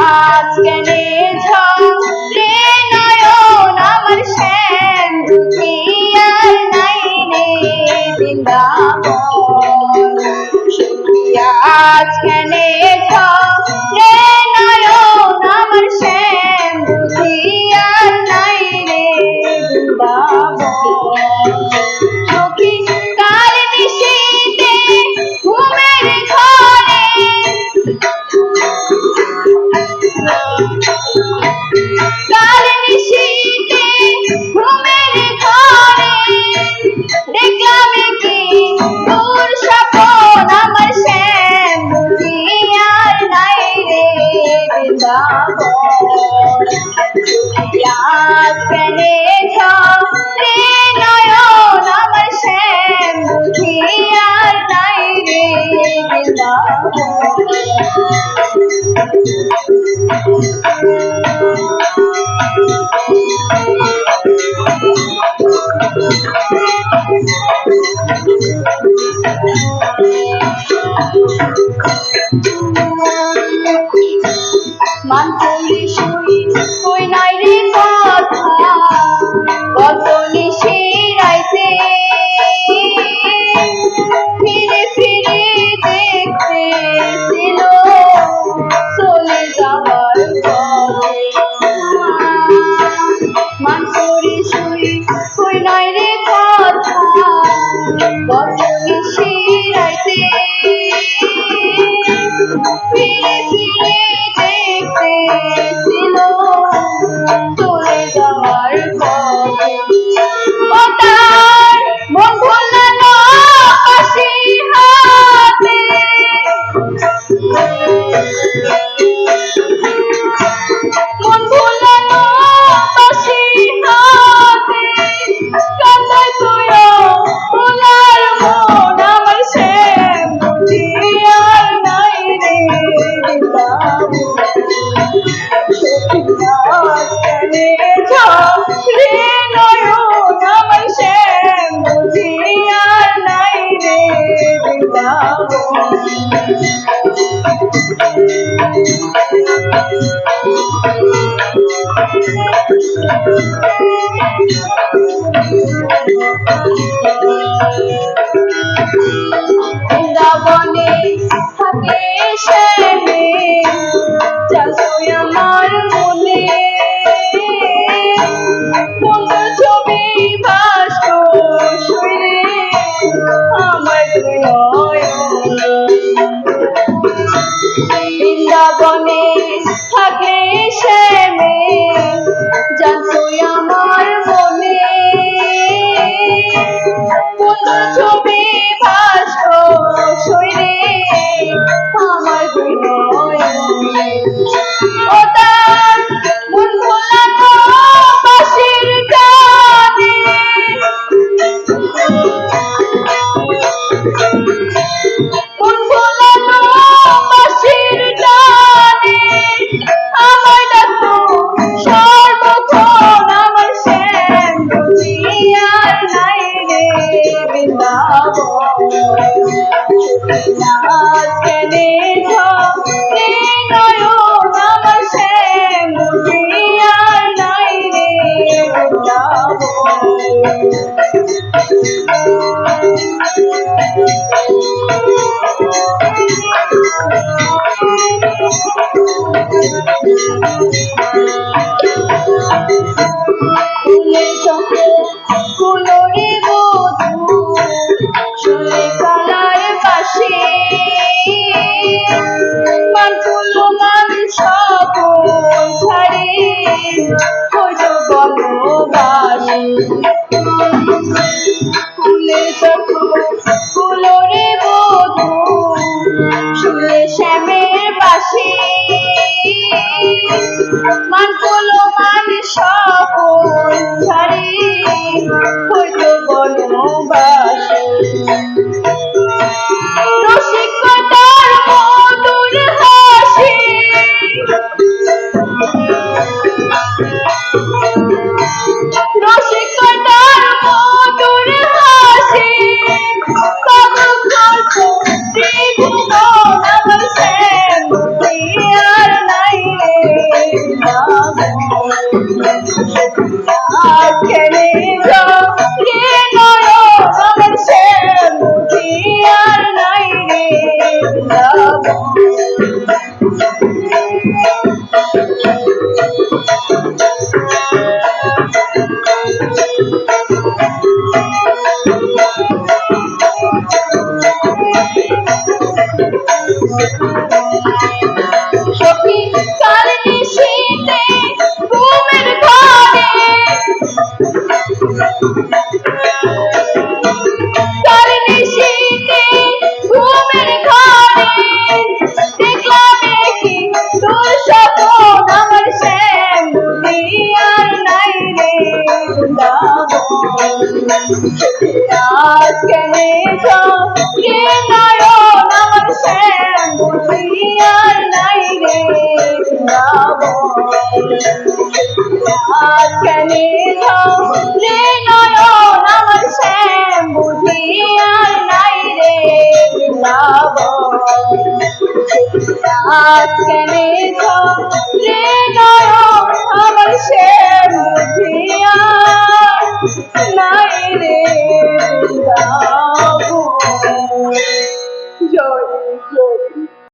আজ কেনে ঝরে নয়ন আমার শ্যাম দুঃখী আর নাই রে বৃন্দাবন। আজ কেনে ঝরে নয়ন আমার শ্যাম দুঃখী আর নাই রে বৃন্দাবন। সখী কার নিশীথে ঘুমের ঘরে কার নিশীথে ঘুমের ঘরে দেখলাম কি তোর স্বপন আমার শ্যাম দুঃখী আর নাই রে বৃন্দাবন। আজ কেনে ঝরে নয়ন আমার শ্যাম দুঃখী আর নাই রে বৃন্দাবন। মানপুরি শুই কই নাই রে কথা কত নিশিরাইতে ফিরে ফিরে দেখতেছিল চলে যাওয়ার পথে। মানপুরি শুই কই নাই রে কথা কত নিশিরাইতে ফিরে ফিরে দেখতেছিল চলে যাওয়ার পথে। ও তার মন ভোলানো হাসি হাতে মন ভোলানো হাসি হাতে কান্দায় তোরা ভোলার মন আমার শ্যাম দুঃখী আর নাই রে বৃন্দাবন। আজ কেনে ঝরে নয়ন আমার শ্যাম দুঃখী আর নাই রে বৃন্দাবন। বৃন্দাবনে থাকে শ্যামে যাসই আমার মনে বন্ধু ছবি ভাস্কর শুইরে আমার দুই নয়ন। বৃন্দাবনে থাকে শ্যামে যাসই আমার মনে বন্ধু ছবি ভাস্কর শুইরে আমার দুই নয়ন। ও তার মন ভোলানো বাঁশির টানে মন ভোলানো বাঁশির টানে আমায় ডাকতো সর্বক্ষণ আমার শ্যাম দুঃখী আর নাই রে বৃন্দাবন। আজ কেনে ঝরে নয়ন আমার শ্যাম দুঃখী আর নাই রে বৃন্দাবন। ফুলে চোখে ফুলরে বধূ শুনে কালার বাসি মানকুল মান সকল ছাড়ি হইল বনবাসী। ফুলে চোখে ফুলরে বধূ শুনে শ্যামের বাসি মানকুল মান সকল ছাড়ি হইল বনবাসী। রসিকতার মধুর হাসি রসিকতার মধুর হাসি পাগল করতো ত্রিভুবন সখী কাল নিশীতে ঘুমের ঘরে কাল নিশীতে ঘুমের ঘরে দেখলাম দেখি তোর স্বপন আমার শ্যাম দুনিয়ার নাই রে আজ কেনে যাও রে নয়ন আমার শ্যাম দুনিয়ার নাই রে আজ কেনে যাও রে নয়ন আমার শ্যাম বুঝিয়ার নাই রে আজ কেনে যাও রে নয়ন আমার শ্যাম বুঝিয়ার